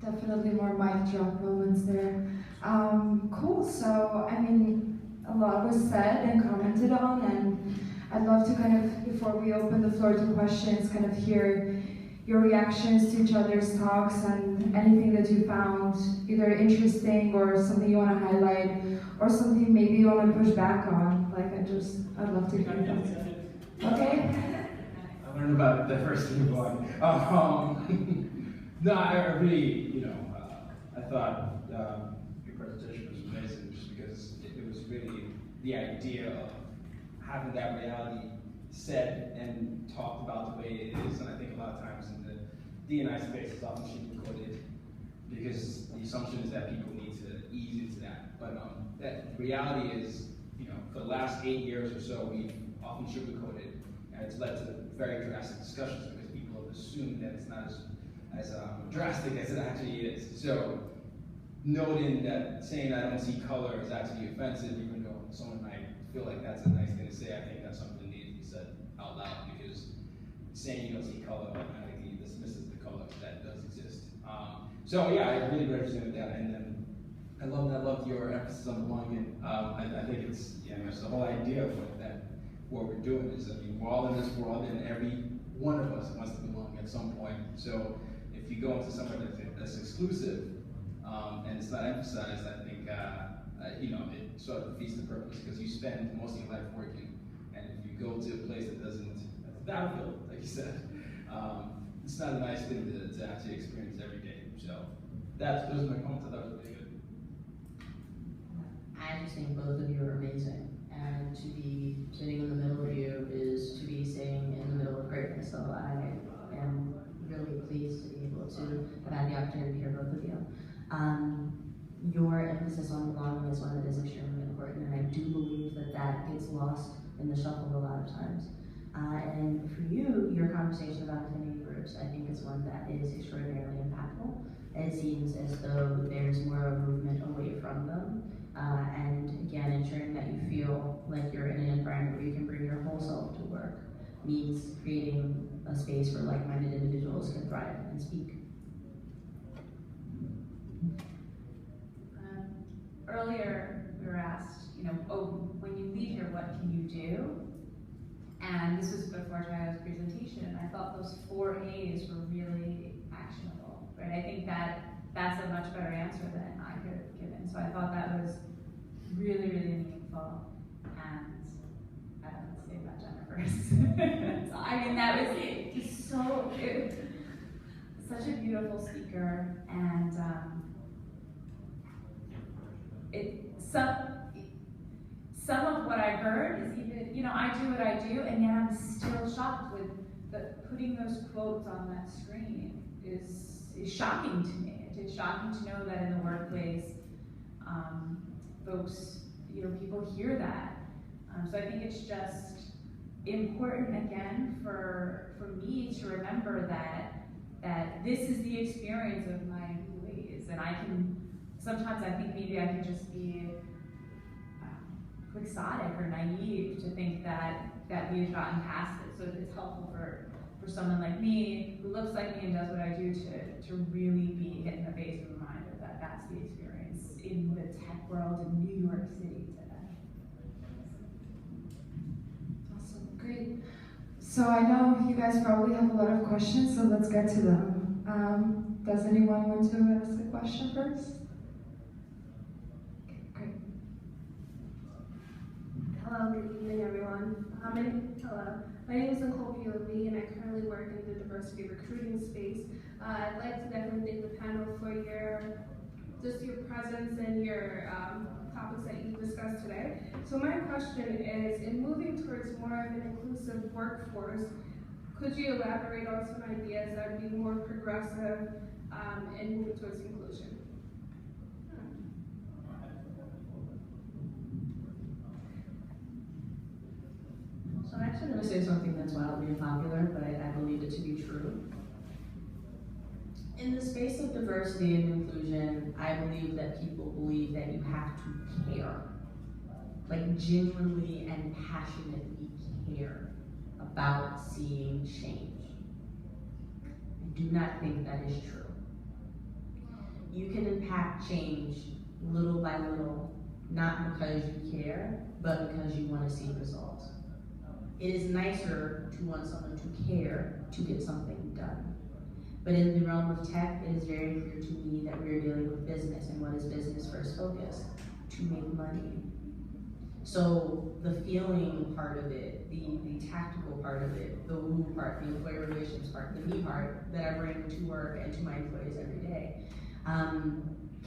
Definitely more mic drop moments there. Cool. So, I mean, a lot was said and commented on, and I'd love to kind of, before we open the floor to questions, kind of hear your reactions to each other's talks and anything that you found either interesting or something you want to highlight or something maybe you want to push back on. Like, I'd love to hear that. Okay? I learned about diversity one. No, I really, I thought your presentation was amazing just because it was really the idea of having that reality said and talked about the way it is. And I think a lot of times in the D&I space is often sugarcoated because the assumption is that people need to ease into that. But that reality is, for the last 8 years or so, we've often sugarcoated, and it's led to very drastic discussions because people have assumed that it's not as drastic as it actually is. So noting that saying I don't see color is actually offensive, even though someone might feel like that's a nice thing to say, I think that's something that needs to be said out loud, because saying you don't see color automatically dismisses the color that does exist. So yeah, I really represented that, and then I loved your emphasis on belonging. I think it's the whole idea of what we're doing is, we're all in this world, and every one of us wants to belong at some point. So if you go into somewhere that's exclusive, and it's not emphasized, I think it sort of defeats the purpose, because you spend most of your life working, and if you go to a place that doesn't, that's a battlefield, like you said, it's not a nice thing to actually experience every day. So those are my comments. I thought it was really good. I just think both of you are amazing, and to be sitting in the middle of you is to be sitting in the middle of greatness. So I am really pleased to be able to have had the opportunity to hear both of you. Your emphasis on belonging is one that is extremely important, and I do believe that gets lost in the shuffle a lot of times. And for you, your conversation about affinity groups, I think is one that is extraordinarily impactful. It seems as though there's more of a movement away from them. And again, ensuring that you feel like you're in an environment where you can bring your whole self to work means creating a space where like-minded individuals can thrive and speak. Earlier, we were asked, when you leave here, what can you do? And this was before Tayo's presentation. I thought those 4 A's were really actionable, right? I think that's a much better answer than I could have given. So I thought that was really, really meaningful. And I don't know, say about Jennifer first. So, that was such a beautiful speaker, and some of what I heard is even, I do what I do, and yet I'm still shocked with putting those quotes on that screen is shocking to me. It's shocking to know that in the workplace, folks, people hear that. So I think it's just important, again, for me to remember that this is the experience of my employees, and sometimes I think maybe I can just be quixotic or naive to think that we've gotten past it. So it's helpful for someone like me, who looks like me and does what I do, to really be hit in the face with a reminder that that's the experience in the tech world in New York City today. Awesome, great. So I know you guys probably have a lot of questions, so let's get to them. Does anyone want to ask a question first? Okay, great. Hello, good evening, everyone. Hello, my name is Nicole P.O.V., and I currently work in the diversity recruiting space. I'd like to definitely thank the panel for your presence and your topics that you discussed today. So my question is, in moving towards more of an inclusive workforce, could you elaborate on some ideas that would be more progressive in moving towards inclusion? So I'm actually going to say something that's wildly unpopular, but I believe it to be true. In the space of diversity and inclusion, I believe that people believe that you have to care, like genuinely and passionately care about seeing change. I do not think that is true. you can impact change little by little, not because you care, but because you want to see results. It is nicer to want someone to care to get something done. But in the realm of tech, it is very clear to me that we're dealing with business, and what is business first focus? To make money. So the feeling part of it, the tactical part of it, the woo part, the employee relations part, the me part that I bring to work and to my employees every day,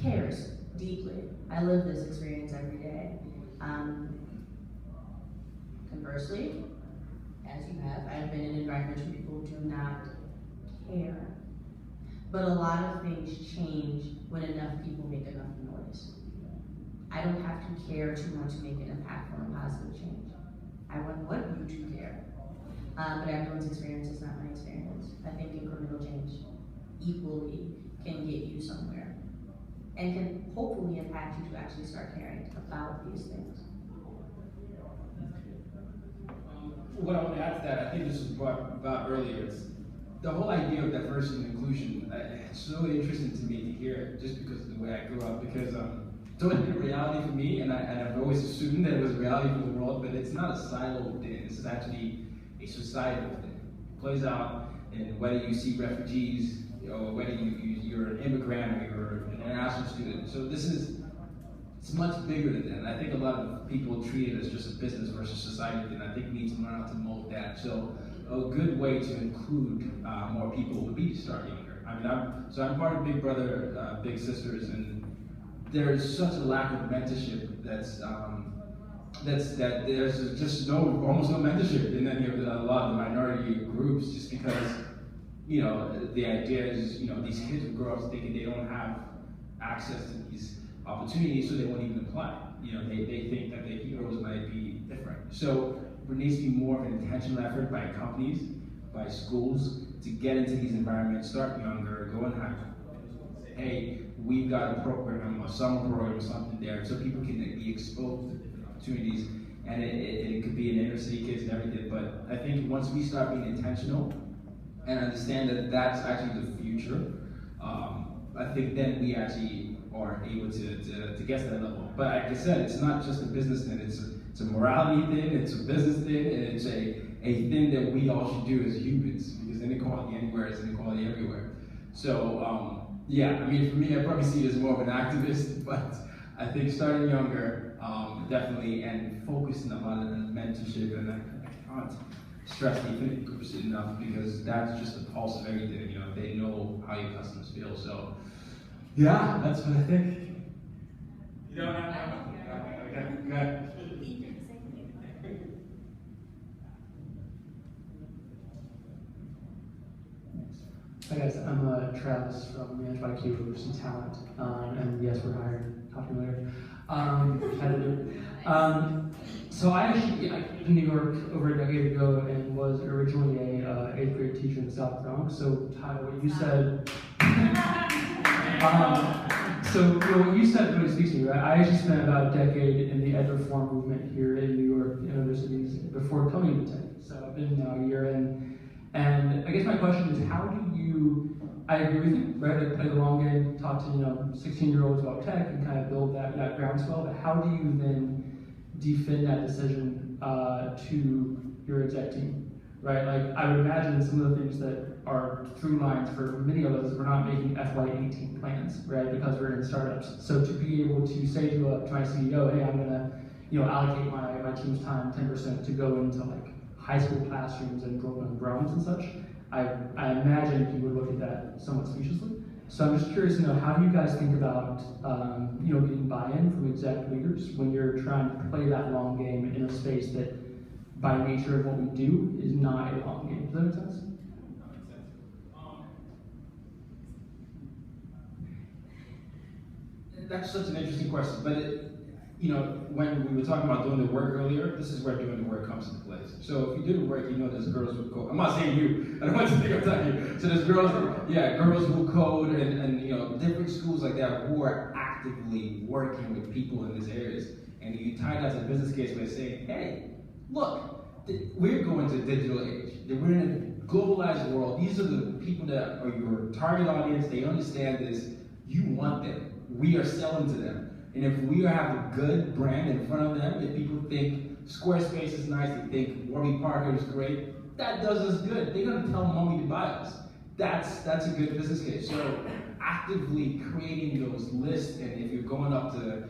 cares deeply. I live this experience every day. Conversely, as you have, I've been in environments where people do not care. But a lot of things change when enough people make enough noise. I don't have to care too much to make an impactful and positive change. I want you to care. But everyone's experience is not my experience. I think incremental change equally can get you somewhere and can hopefully impact you to actually start caring about these things. What I want to add to that, I think this was brought about earlier, it's the whole idea of diversity and inclusion. It's so interesting to me to hear it just because of the way I grew up, because it's always been a reality for me, and I've always assumed that it was a reality for the world, but it's not a siloed thing. This is actually a societal thing. It plays out in whether you see refugees, or whether you're an immigrant or you're an international student. So it's much bigger than that. And I think a lot of people treat it as just a business versus society thing. I think we need to learn how to mold that. So a good way to include more people would be to start younger. I mean, I'm part of Big Brother, Big Sisters, and there is such a lack of mentorship that there's just almost no mentorship in any of a lot of the minority groups, just because, you know, the idea is, you know, these kids will grow up thinking they don't have access to these opportunities, so they won't even apply. You know, they think that their heroes might be different. So there needs to be more of an intentional effort by companies, by schools, to get into these environments, start younger, go in high school, say, hey, we've got a program, a summer program or something there, so people can be exposed to different opportunities. And it could be in inner city kids and everything, but I think once we start being intentional and understand that that's actually the future, I think then we actually are able to get to that level. But like I said, it's not just a business thing, it's a morality thing, it's a business thing, and it's a thing that we all should do as humans, because inequality anywhere is inequality everywhere. So yeah, I mean, for me, I probably see it as more of an activist, but I think starting younger, definitely, and focusing a lot on the mentorship, and I can't stress the affinity groups enough, because that's just the pulse of everything. You know, they know how your customers feel. So yeah, that's what I think. You don't have to. Okay, good. Hi guys, I'm Travis from Managed by Q, we're some talent, and yes, we're hired, talk to me later. So I actually came to New York over a decade ago and was originally a 8th grade teacher in the South Bronx. So Tyler, what you said, what you said really speaks to me, right? I actually spent about a decade in the ed reform movement here in New York and other cities before coming to Tech. So I've been now a year in. And I guess my question is, how do you, I agree with you, right, like play the long game, talk to, 16-year-olds about tech and kind of build that groundswell, but how do you then defend that decision to your exec team, right? Like, I would imagine some of the things that are through lines for many of us is we're not making FY18 plans, right, because we're in startups. So to be able to say to my CEO, hey, I'm gonna, allocate my team's time 10% to go into like high school classrooms and program grounds and such, I imagine he would look at that somewhat speciously. So I'm just curious to know, how do you guys think about getting buy-in from exec leaders when you're trying to play that long game in a space that, by nature of what we do, is not a long game? Does that make sense? That's such an interesting question, but when we were talking about doing the work earlier, this is where doing the work comes into place. So if you do the work, there's girls who code. I'm not saying you. I don't want you to think I'm telling you. So there's girls who code, and different schools like that who are actively working with people in these areas. And you tie that to a business case by saying, hey, look, we're going to a digital age. We're in a globalized world. These are the people that are your target audience. They understand this. you want them. We are selling to them. And if we have a good brand in front of them, if people think Squarespace is nice, they think Warby Parker is great, that does us good. They're gonna tell mommy to buy us. That's a good business case. So actively creating those lists, and if you're going up to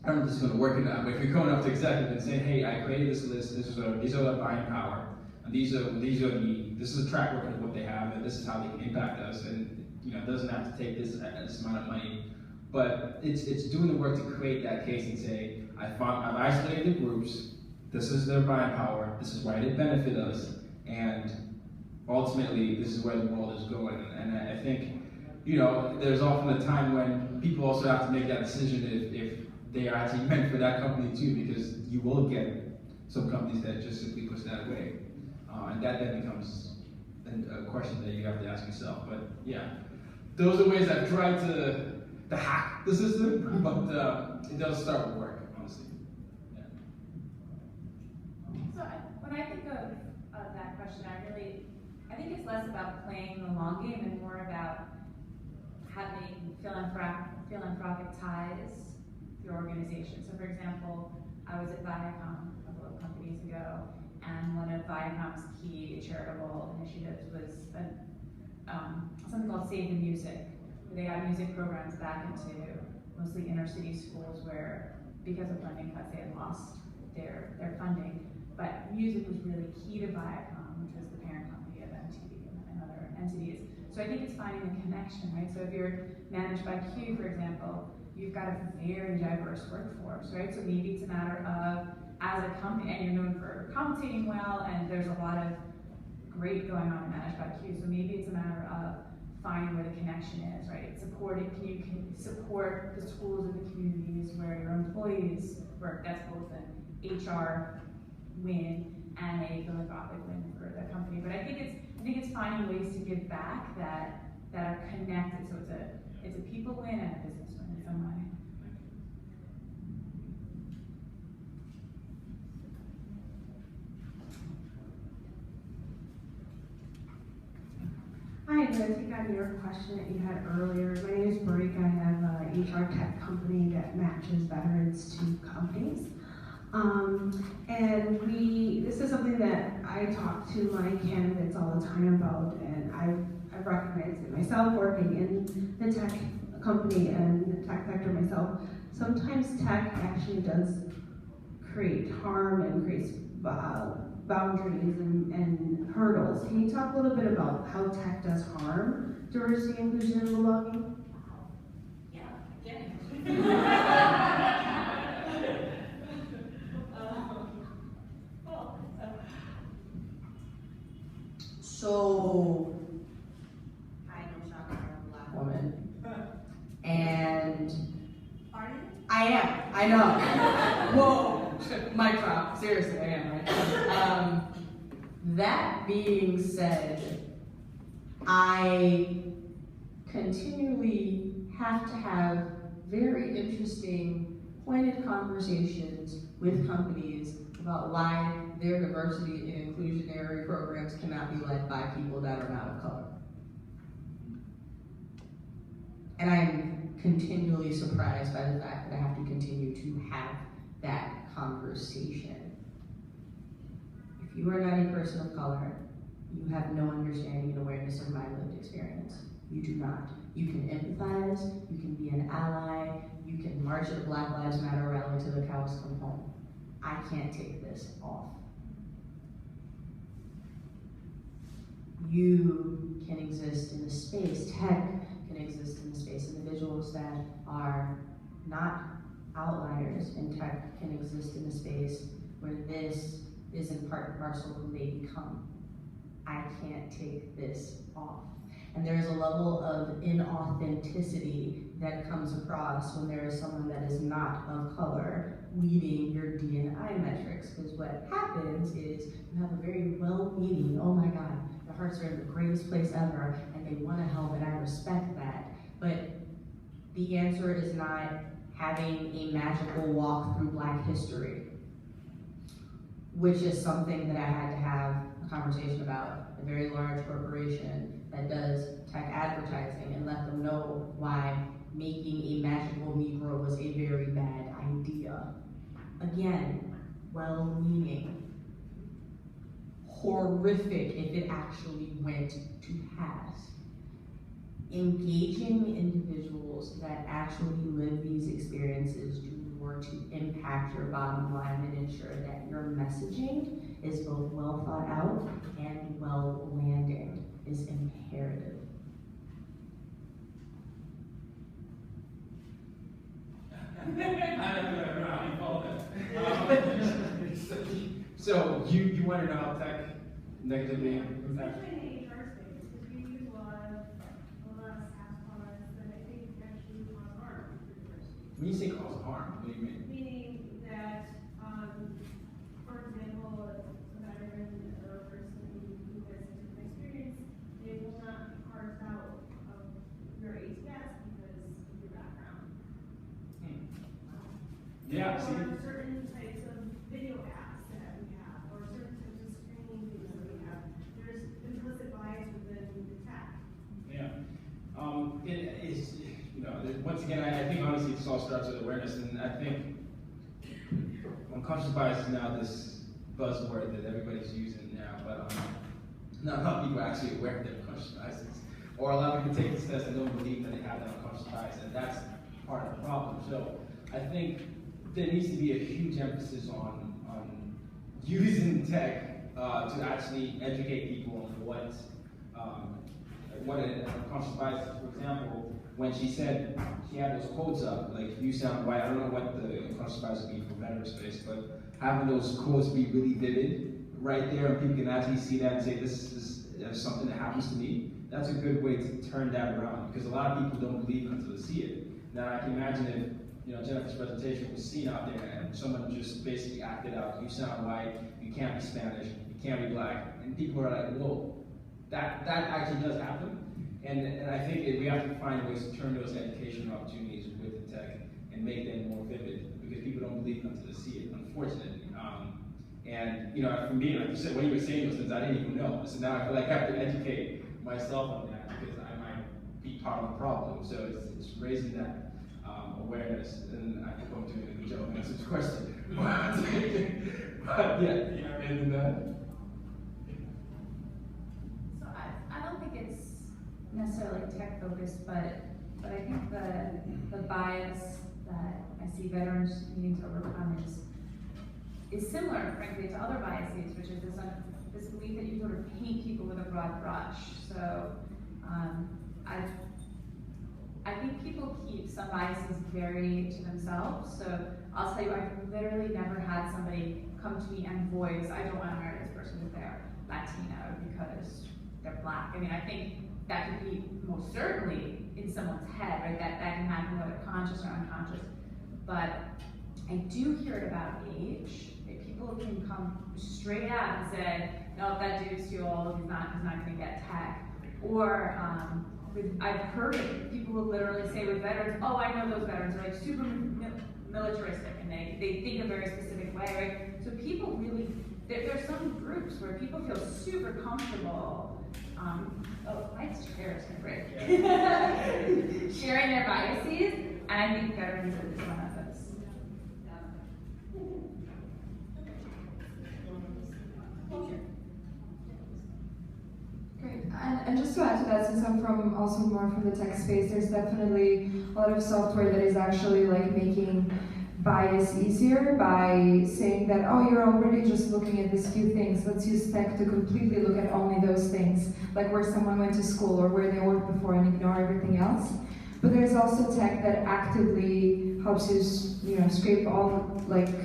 I don't know if this is going to work or not, but if you're going up to executive and saying, hey, I created this list, these are the buying power, and this is a track record of what they have, and this is how they can impact us, and it doesn't have to take this amount of money, but it's doing the work to create that case and say, I've isolated the groups, this is their buying power, this is why they benefit us, and ultimately, this is where the world is going. And I think, there's often a time when people also have to make that decision if they are actually meant for that company too, because you will get some companies that just simply push that away. And that then becomes a question that you have to ask yourself. But yeah, those are ways I've tried to hack the system, but it does start with work, honestly. Yeah. So when I think of that question, I think it's less about playing the long game and more about having philanthropic ties to your organization. So for example, I was at Viacom a couple of companies ago, and one of Viacom's key charitable initiatives was something called Save the Music. They got music programs back into mostly inner city schools where, because of funding cuts, they had lost their funding. But music was really key to Viacom, which was the parent company of MTV and other entities. So I think it's finding the connection, right? So if you're managed by Q, for example, you've got a very diverse workforce, right? So maybe it's a matter of, as a company, and you're known for compensating well, and there's a lot of great going on in managed by Q. So maybe it's a matter of finding where the connection is, right? Can you support the schools in the communities where your employees work? That's both an HR win and a philanthropic win for the company. But I think it's finding ways to give back that are connected. So it's a people win and a business win in some way. Hi, to take on your question that you had earlier. My name is Barik. I have an HR tech company that matches veterans to companies. This is something that I talk to my candidates all the time about, and I've recognized it myself working in the tech company and the tech sector myself. Sometimes tech actually does create harm and creates boundaries and hurdles. Can you talk a little bit about how tech does harm diversity, inclusion, and belonging? So, I know Shaka, I'm a black woman, and Are you? I am, I know. Whoa, mic drop, seriously, I am, right? That being said, I continually have to have very interesting, pointed conversations with companies about why their diversity and inclusionary programs cannot be led by people that are not of color. And I'm continually surprised by the fact that I have to continue to have that conversation. If you are not a person of color, you have no understanding and awareness of my lived experience. You do not. You can empathize, you can be an ally, you can march at a Black Lives Matter rally till the cows come home. I can't take this off. You can exist in the space, tech can exist in the space, individuals that are not outliers in tech can exist in a space where this is in part and parcel who they become. I can't take this off. And there is a level of inauthenticity that comes across when there is someone that is not of color leading your D&I metrics. Because what happens is you have a very well-meaning, oh my God, their hearts are in the greatest place ever, and they want to help, and I respect that. But the answer is not having a magical walk through Black history, which is something that I had to have a conversation about. A very large corporation that does tech advertising and let them don't know why making a magical Negro was a very bad idea. Again, well-meaning. Horrific if it actually went to pass. Engaging individuals that actually live these experiences do more to impact your bottom line and ensure that your messaging is both well thought out and well landing is imperative. So you want to know how tech negatively impacts? Especially in the HR space, because we use a lot of SaaS products that I think actually cause harm to diversity. When you say cause harm, what do you mean? Meaning that, for example, a veteran or a person who has a different experience, they will not be carved out of your ATS because of your background. Yeah, see, Or certain types of video apps that we have, or certain types of screening things that we have. There's implicit bias within the tech. yeah. It is, you know, once again, I think honestly this all starts with awareness, and I think unconscious bias is now this buzzword that everybody's using now, but not a lot of people are actually aware of their unconscious biases. Or a lot of people take this test and don't believe that they have that unconscious bias, and that's part of the problem. So I think there needs to be a huge emphasis on using tech to actually educate people on what an unconscious bias is. For example, when she said she had those quotes up, like "you sound white," I don't know what the unconscious bias would be for veteran space, but having those quotes be really vivid right there, and people can actually see that and say, "This is something that happens to me." That's a good way to turn that around, because a lot of people don't believe it until they see it. Now I can imagine if Jennifer's presentation was seen out there and someone just basically acted out, "You sound white, you can't be Spanish, you can't be black," and people are like, "Whoa, that actually does happen." And I think we have to find ways to turn those educational opportunities with the tech and make them more vivid, because people don't believe it until they see it, unfortunately. And for me, like you said, when you were saying those things, I didn't even know. So now I feel like I have to educate myself on that, because I might be part of the problem. So it's raising that awareness, and I think I'm doing a good job of answering the question. But yeah, and So I don't think it's necessarily tech focused, but I think the bias that I see veterans needing to overcome is similar, frankly, to other biases, which is this belief that you sort of paint people with a broad brush. So I think people keep some biases very to themselves. So I'll tell you, I've literally never had somebody come to me and voice, "I don't want to marry this person if they're Latino because they're black." I mean, I think that could be most certainly in someone's head, right? That can happen whether conscious or unconscious. But I do hear it about age. That people can come straight out and say, "No, that dude's too old. He's not going to get tech." Or I've heard it. People will literally say with veterans, "Oh, I know those veterans are like super militaristic, and they think a very specific way," right? So people really, there's some groups where people feel super comfortable. Mike's chair is gonna break. Sharing their biases, and I think veterans are one of those. Great. And just to add to that, since I'm also more from the tech space, there's definitely a lot of software that is actually like making bias easier by saying that, "Oh, you're already just looking at these few things. Let's use tech to completely look at only those things, like where someone went to school or where they worked before, and ignore everything else." But there's also tech that actively helps you, scrape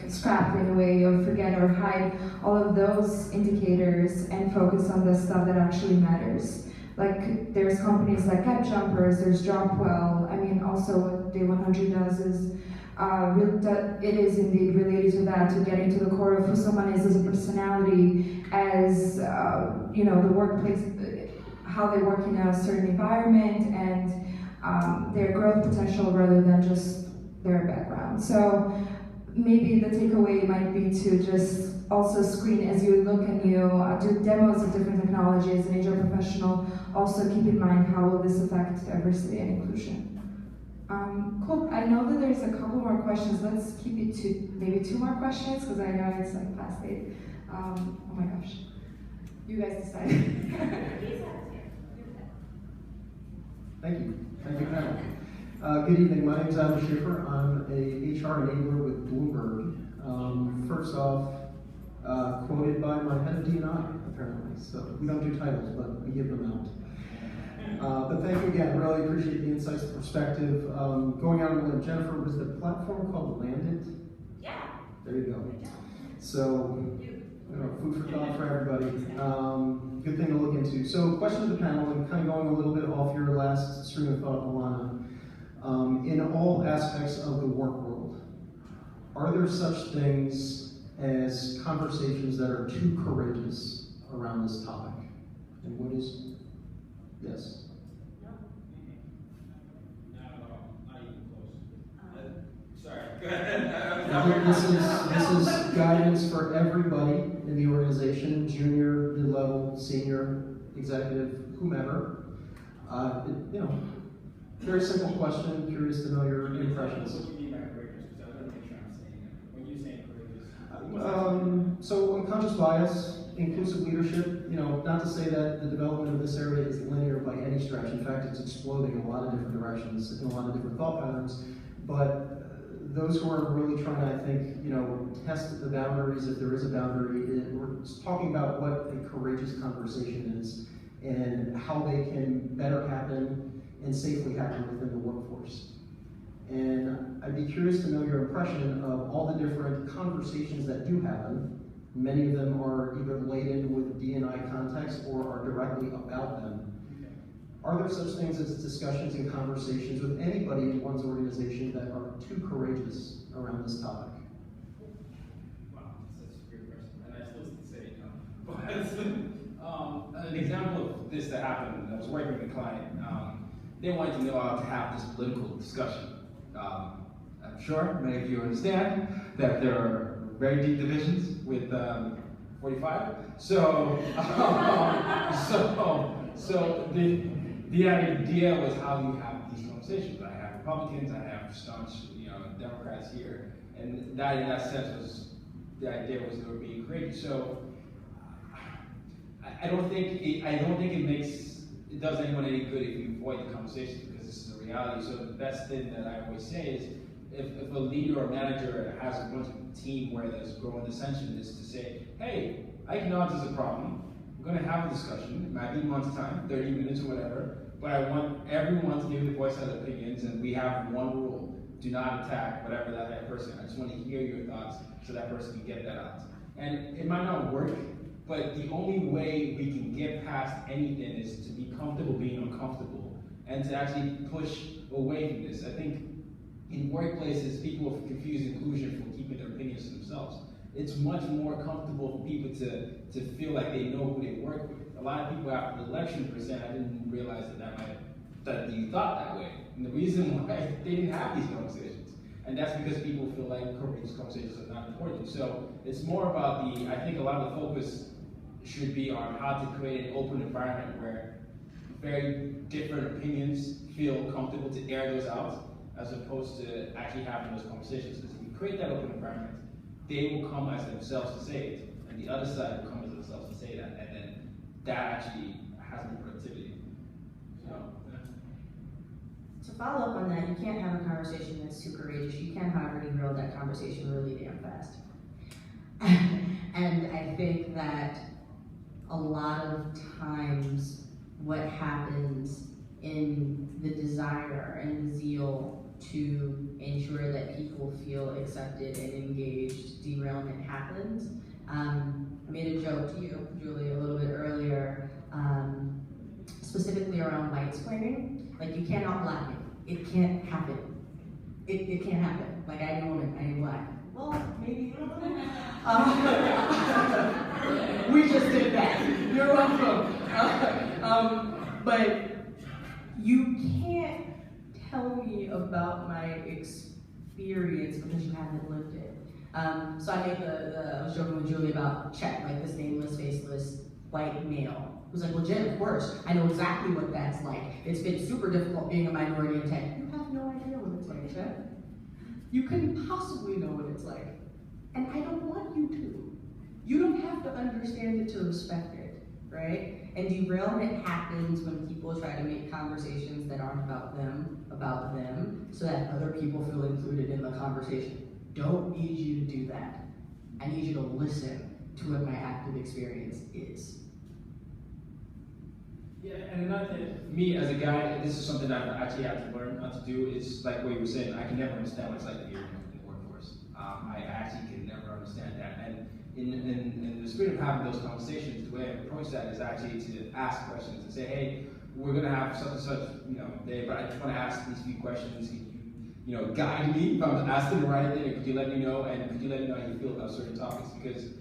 scrap in a way, or forget or hide all of those indicators and focus on the stuff that actually matters. Like there's companies like GapJumpers, there's Dropwell. I mean, also what Day 100 does is it is indeed related to that, to getting to the core of who someone is as a personality, as the workplace, how they work in a certain environment, and their growth potential rather than just their background. So maybe the takeaway might be to just also screen as you look and you do demos of different technologies. An HR professional, also keep in mind how will this affect diversity and inclusion. Cool. I know that there's a couple more questions. Let's keep it to maybe 2 more questions because I know it's like past 8. Oh my gosh. You guys decide. Thank you. Thank you, panel. Good evening. My name is Adam Schiffer. I'm a HR enabler with Bloomberg. First off, quoted by my head of D&I, apparently. So we don't do titles, but we give them out. But thank you again. Really appreciate the insights and perspective. Going out on a limb, Jennifer, was the platform called Landit? Yeah. There you go. So, food for thought for everybody. Good thing to look into. So, question to the panel, and kind of going a little bit off your last stream of thought, Alana. In all aspects of the work world, are there such things as conversations that are too courageous around this topic? And what is? Yes. Sorry, go ahead. This is guidance for everybody in the organization, junior, mid-level, senior, executive, whomever. Very simple question. Curious to know your impressions. What do you mean by courageous? Because I want to make sure I'm saying it. When you say courageous, So unconscious bias, inclusive leadership, not to say that the development of this area is linear by any stretch. In fact, it's exploding in a lot of different directions, in a lot of different thought patterns. But those who are really trying to, I think, test the boundaries, if there is a boundary, we're talking about what a courageous conversation is and how they can better happen and safely happen within the workforce. And I'd be curious to know your impression of all the different conversations that do happen. Many of them are either laden with D&I context or are directly about them. Are there such things as discussions and conversations with anybody in one's organization that are too courageous around this topic? wow, that's such a great question. And I still say no. But an example of this that happened, I was working with a client. They wanted to know how to have this political discussion. I'm sure many of you understand that there are very deep divisions with 45. So the idea was how you have these conversations. I have Republicans, I have staunch, Democrats here, and that in that sense was the idea was they were being courageous. So I don't think it does anyone any good if you avoid the conversation, because this is a reality. So the best thing that I always say is, if a leader or manager has a bunch of team where there's growing dissension, is to say, hey, I acknowledge there's a problem. We're going to have a discussion. It might be a month's time, 30 minutes or whatever, but I want everyone to give the voice of opinions, and we have one rule: do not attack whatever that person. I just want to hear your thoughts so that person can get that out. And it might not work, but the only way we can get past anything is to be comfortable being uncomfortable and to actually push away from this. I think in workplaces, people confuse inclusion for keeping their opinions to themselves. It's much more comfortable for people to feel like they know who they work with. A lot of people after the election present, I didn't realize that you thought that way. And the reason why they didn't have these conversations. And that's because people feel like these conversations are not important. So it's more about I think a lot of the focus should be on how to create an open environment where very different opinions feel comfortable to air those out, as opposed to actually having those conversations. Because if you create that open environment, they will come as themselves to say it, and the other side will come as themselves to say that, and then that actually has the productivity. So, To follow up on that, you can't have a conversation that's too courageous. You can, however, derail that conversation really damn fast. And I think that a lot of times what happens in the desire and the zeal to ensure that people feel accepted and engaged, derailment happens. I made a joke to you, Julie, a little bit earlier, specifically around white splaining. Like, you can't out-black me. It can't happen. It can't happen. Like, I am a woman, I am black. Well, maybe. We just did that. You're welcome. But you can't tell me about my experience because you haven't lived it. So I made I was joking with Julie about check, like this nameless, faceless, white male. Who's like, well, Jen, of course, I know exactly what that's like. It's been super difficult being a minority in tech. You have no idea what it's like, Jen. You couldn't possibly know what it's like. And I don't want you to. You don't have to understand it to respect it, right? And derailment happens when people try to make conversations that aren't about them, so that other people feel included in the conversation. Don't need you to do that. I need you to listen to what my active experience is. Yeah, and another thing, me as a guy, this is something that I've actually had to learn not to do, is like what you were saying, I can never understand what it's like to be in the workforce. I actually can never understand that. And in the spirit of having those conversations, the way I approach that is actually to ask questions and say, hey, we're gonna have such and such, day, but I just wanna ask these few questions. Can you, guide me if I'm asking the right thing, and could you let me know, and could you let me know how you feel about certain topics? Because,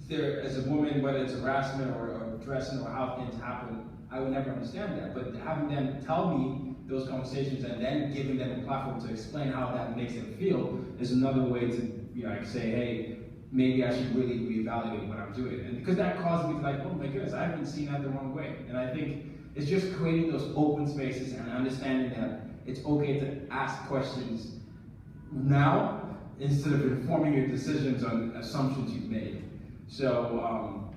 there, as a woman, whether it's harassment or dressing or how things happen, I would never understand that. But having them tell me those conversations and then giving them a platform to explain how that makes them feel is another way to, like say, hey, maybe I should really reevaluate what I'm doing. And because that causes me to like, oh my goodness, I've been seeing that the wrong way. And I think it's just creating those open spaces and understanding that it's okay to ask questions now instead of informing your decisions on assumptions you've made. So,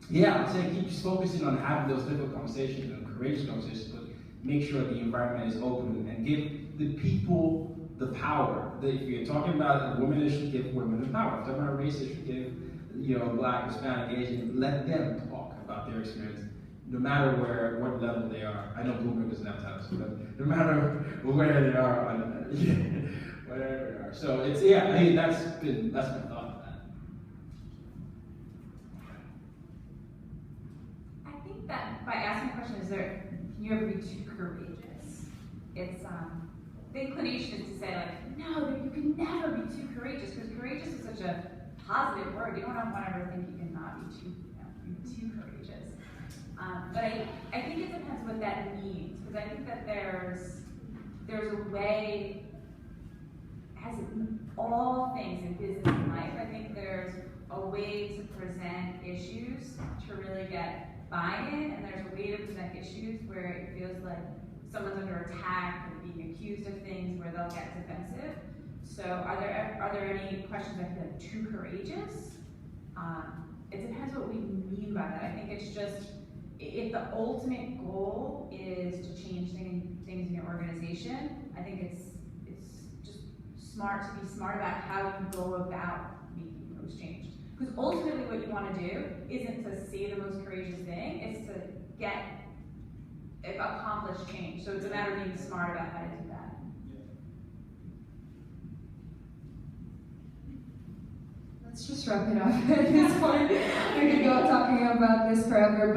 yeah, I'd say keep focusing on having those difficult conversations and courageous conversations, but make sure the environment is open and give the people the power. If you're talking about a woman issue, give women the power. If you're talking about a race issue, give Black, Hispanic, Asian, let them talk about their experience, no matter what level they are. I know Bloomberg doesn't have titles, but no matter where they are, whatever they are. So it's that's my thought. That by asking questions, can you ever be too courageous? It's the inclination is to say like, no, that you can never be too courageous, because courageous is such a positive word. You don't want to ever think you cannot be too courageous. But I think it depends what that means, because I think that there's a way, as in all things in business and life, I think there's a way to present issues to really get buy-in, and there's a way to present issues where it feels like someone's under attack and being accused of things where they'll get defensive. So are there any questions that feel like too courageous? It depends what we mean by that. I think it's just, if the ultimate goal is to change things in your organization, I think it's just smart to be smart about how you go about making those changes. Because ultimately what you want to do isn't to say the most courageous thing, it's to accomplish change. So it's a matter of being smart about how to do that. Let's just wrap it up at this point. We could go talking about this forever.